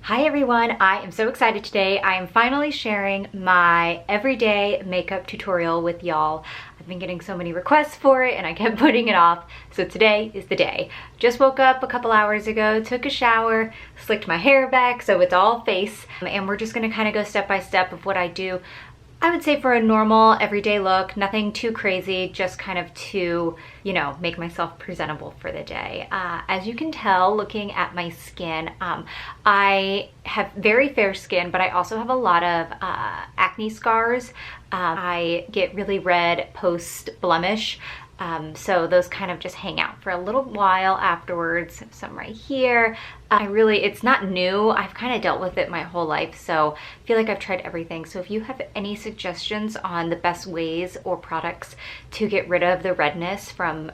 Hi everyone, I am so excited today. I am finally sharing my everyday makeup tutorial with y'all. I've been getting so many requests for it and I kept putting it off, so today is the day. Just woke up a couple hours ago, took a shower, slicked my hair back so it's all face, and we're just gonna kind of go step by step of what I do. I would say for a normal everyday look, nothing too crazy, just kind of to, you know, make myself presentable for the day. As you can tell, looking at my skin, I have very fair skin, but I also have a lot of acne scars. I get really red post blemish. So those kind of just hang out for a little while afterwards. Some right here. It's not new. I've kind of dealt with it my whole life, so I feel like I've tried everything. So if you have any suggestions on the best ways or products to get rid of the redness from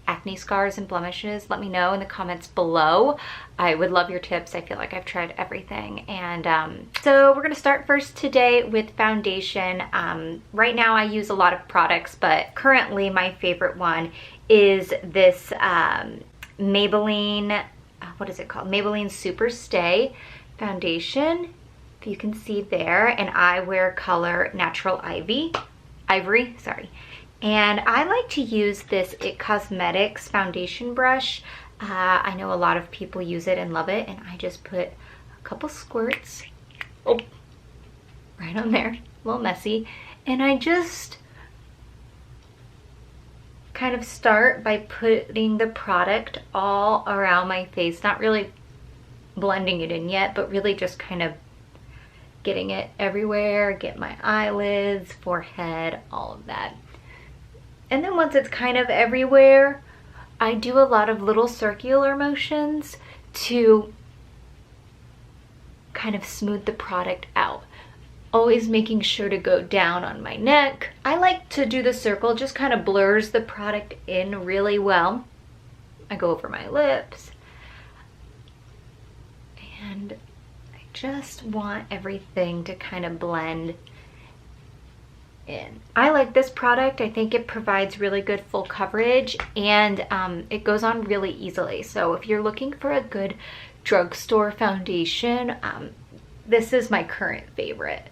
acne scars and blemishes, let me know in the comments below. I would love your tips. I feel like I've tried everything. And so we're gonna start first today with foundation. Right now I use a lot of products, but currently my favorite one is this Maybelline, what is it called? Maybelline Super Stay foundation, if you can see there, and I wear color Natural Ivory, sorry. And I like to use this IT Cosmetics foundation brush. I know a lot of people use it and love it, and I just put a couple squirts, right on there, a little messy, and I just kind of start by putting the product all around my face, not really blending it in yet, but really just kind of getting it everywhere, get my eyelids, forehead, all of that. And then once it's kind of everywhere, I do a lot of little circular motions to kind of smooth the product out. Always making sure to go down on my neck. I like to do the circle, just kind of blurs the product in really well. I go over my lips. And I just want everything to kind of blend in. I like this product. I think it provides really good full coverage, and it goes on really easily. So if you're looking for a good drugstore foundation, this is my current favorite.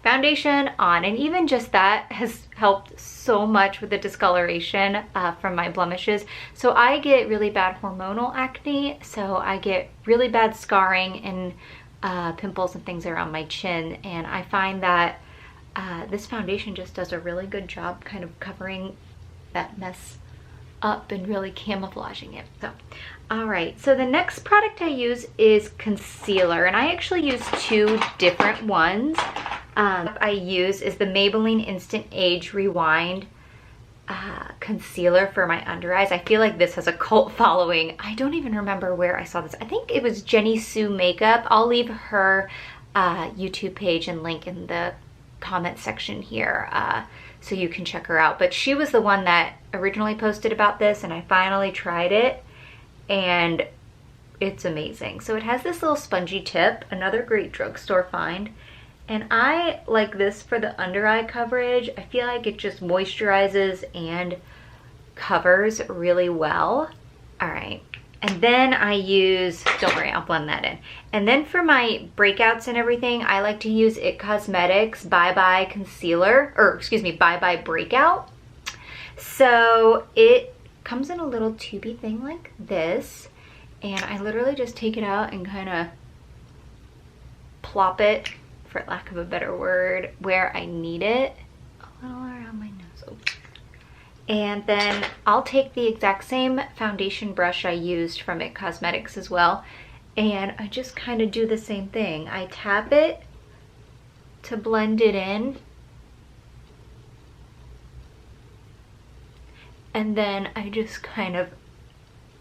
Foundation on, and even just that has helped so much with the discoloration from my blemishes. So I get really bad hormonal acne, so I get really bad scarring and pimples and things around my chin, and I find that this foundation just does a really good job kind of covering that mess up and really camouflaging it. So all right, so the next product I use is concealer, and I actually use two different ones. I use is the Maybelline Instant Age Rewind concealer for my under eyes. I feel like this has a cult following. I don't even remember where I saw this. I think it was JennySue Makeup. I'll leave her YouTube page and link in the comment section here so you can check her out. But she was the one that originally posted about this, and I finally tried it and it's amazing. So it has this little spongy tip, another great drugstore find. And I like this for the under eye coverage. I feel like it just moisturizes and covers really well. All right, and then I use, don't worry, I'll blend that in. And then for my breakouts and everything, I like to use IT Cosmetics Bye Bye Concealer, or excuse me, Bye Bye Breakout. So it comes in a little tubey thing like this, and I literally just take it out and kind of plop it, for lack of a better word, where I need it, a little around my nose. Oh. And then I'll take the exact same foundation brush I used from IT Cosmetics as well, and I just kind of do the same thing. I tap it to blend it in, and then I just kind of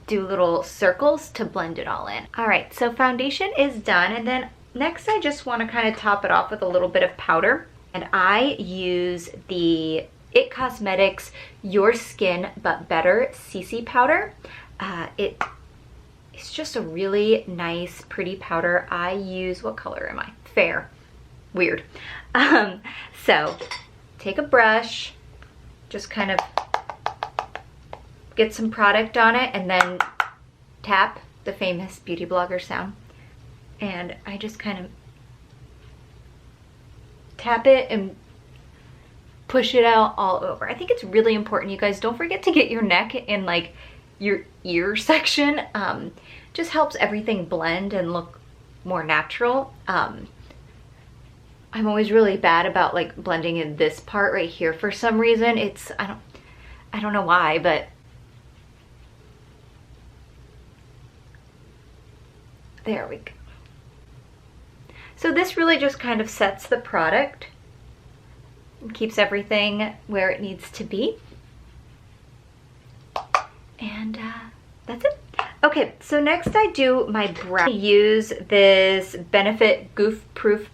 do little circles to blend it all in. All right, so foundation is done, and then next, I just want to kind of top it off with a little bit of powder, and I use the IT Cosmetics Your Skin But Better CC powder. It's just a really nice, pretty powder. I use, what color am I? Fair. Weird. So take a brush, just kind of get some product on it, and then tap, the famous beauty blogger sound. and I just kind of tap it and push it out all over. I think it's really important, you guys, don't forget to get your neck and like your ear section. Just helps everything blend and look more natural. I'm always really bad about like blending in this part right here for some reason. It's, I don't know why, but there we go. So this really just kind of sets the product and keeps everything where it needs to be. And that's it. Okay, so next I do my brow. I use this Benefit Goof Proof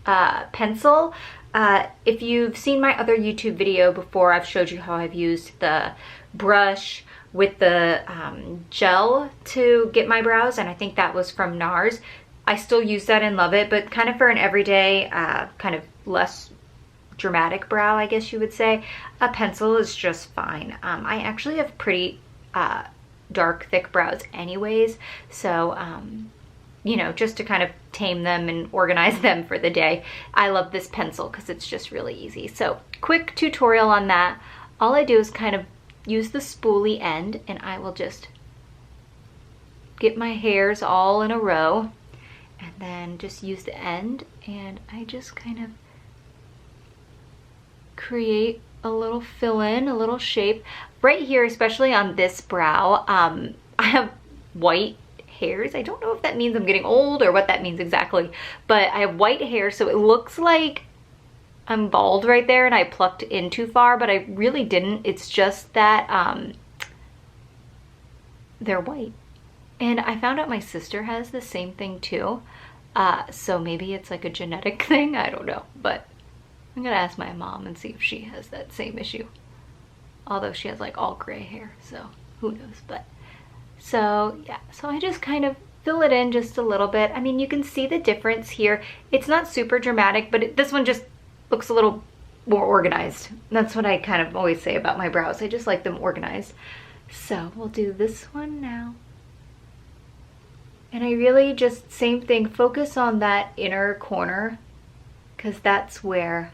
pencil. If you've seen my other YouTube video before, I've showed you how I've used the brush with the gel to get my brows, and I think that was from NARS. I still use that and love it, but kind of for an everyday, kind of less dramatic brow, I guess you would say, a pencil is just fine. I actually have pretty dark, thick brows anyways, so you know, just to kind of tame them and organize them for the day, I love this pencil because it's just really easy. So quick tutorial on that. All I do is kind of use the spoolie end, and I will just get my hairs all in a row, and then just use the end, and I just kind of create a little fill-in, a little shape. Right here, especially on this brow, I have white hairs. I don't know if that means I'm getting old or what that means exactly, but I have white hair, so it looks like I'm bald right there and I plucked in too far, but I really didn't. It's just that they're white. And I found out my sister has the same thing too. So maybe it's like a genetic thing, I don't know, but I'm gonna ask my mom and see if she has that same issue. Although she has like all gray hair, so who knows. But so yeah, so I just kind of fill it in just a little bit. I mean, you can see the difference here. It's not super dramatic, but this one just looks a little more organized. That's what I kind of always say about my brows. I just like them organized. So we'll do this one now. And I really just, same thing, focus on that inner corner, because that's where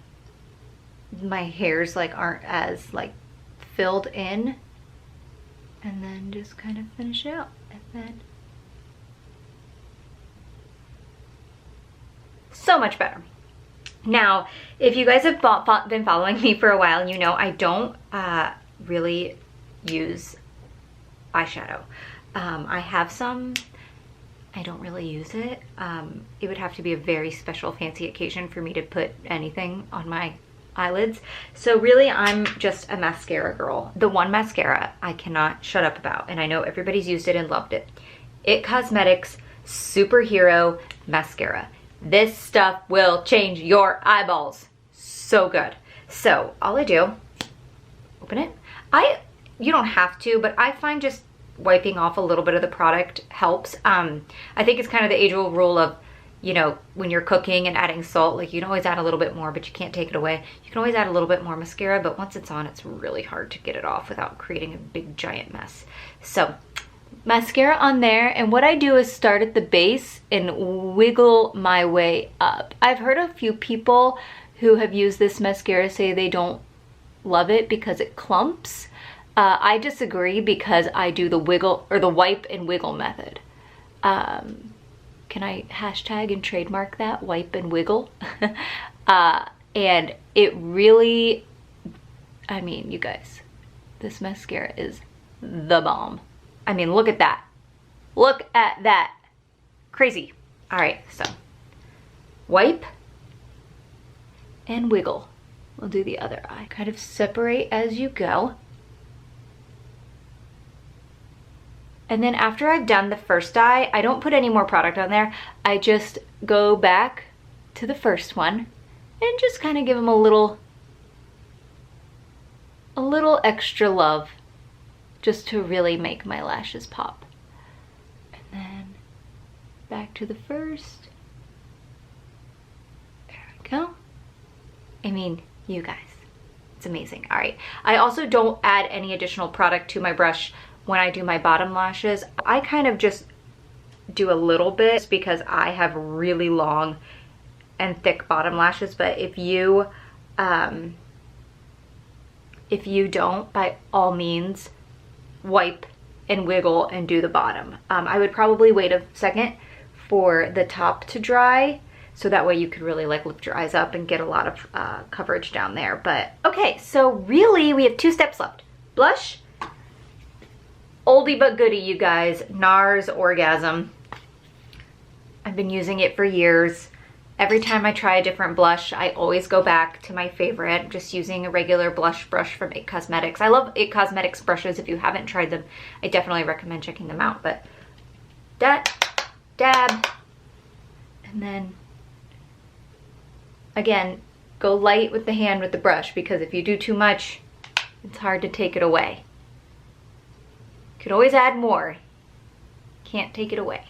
my hairs like aren't as like filled in. And then just kind of finish it out. And then so much better. Now, if you guys have been following me for a while, you know I don't really use eyeshadow. I have some. I don't really use it. It would have to be a very special fancy occasion for me to put anything on my eyelids. So really I'm just a mascara girl. The one mascara I cannot shut up about, and I know everybody's used it and loved it. IT Cosmetics Superhero Mascara. This stuff will change your eyeballs. So good. So all I do, open it. You don't have to, but I find just wiping off a little bit of the product helps. I think it's kind of the age-old rule of, you know, when you're cooking and adding salt, like you can always add a little bit more, but you can't take it away. You can always add a little bit more mascara, but once it's on, it's really hard to get it off without creating a big giant mess. So mascara on there, and what I do is start at the base and wiggle my way up. I've heard a few people who have used this mascara say they don't love it because it clumps. I disagree because I do the wiggle or the wipe and wiggle method. Can I hashtag and trademark that? Wipe and wiggle. And it really, I mean, you guys, this mascara is the bomb. I mean, look at that. Look at that. Crazy. All right, so wipe and wiggle. We'll do the other eye. Kind of separate as you go. And then after I've done the first eye, I don't put any more product on there. I just go back to the first one and just kind of give them a little extra love just to really make my lashes pop. And then back to the first. There we go. I mean, you guys, it's amazing. All right, I also don't add any additional product to my brush when I do my bottom lashes. I kind of just do a little bit just because I have really long and thick bottom lashes, but if you don't, by all means, wipe and wiggle and do the bottom. I would probably wait a second for the top to dry, so that way you could really like lift your eyes up and get a lot of coverage down there. But okay, so really we have 2 steps left. Blush, oldie but goodie, you guys, NARS Orgasm. I've been using it for years. Every time I try a different blush, I always go back to my favorite. I'm just using a regular blush brush from IT Cosmetics. I love IT Cosmetics brushes. If you haven't tried them, I definitely recommend checking them out. But that, dab, and then again, go light with the hand with the brush, because if you do too much, it's hard to take it away. You can always add more. Can't take it away.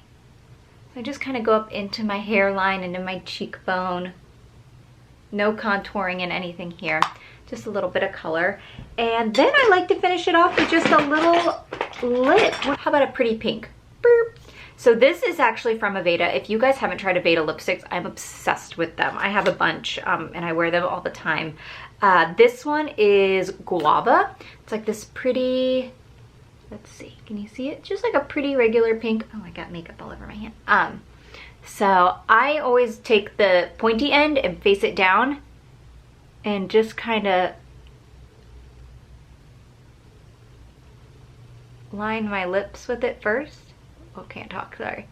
I just kind of go up into my hairline and in my cheekbone. No contouring in anything here. Just a little bit of color. And then I like to finish it off with just a little lip. How about a pretty pink? Boop. So this is actually from Aveda. If you guys haven't tried Aveda lipsticks, I'm obsessed with them. I have a bunch and I wear them all the time. This one is Guava. It's like this pretty, let's see, can you see it? Just like a pretty regular pink. Oh, I got makeup all over my hand. So I always take the pointy end and face it down and just kind of line my lips with it first. Oh, can't talk, sorry.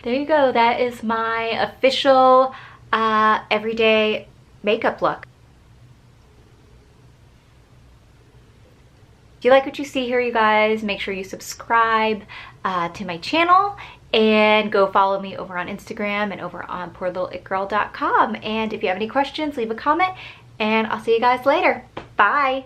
There you go, that is my official everyday makeup look. If you like what you see here, you guys, make sure you subscribe to my channel and go follow me over on Instagram and over on poorlittleitgirl.com. And if you have any questions, leave a comment and I'll see you guys later. Bye.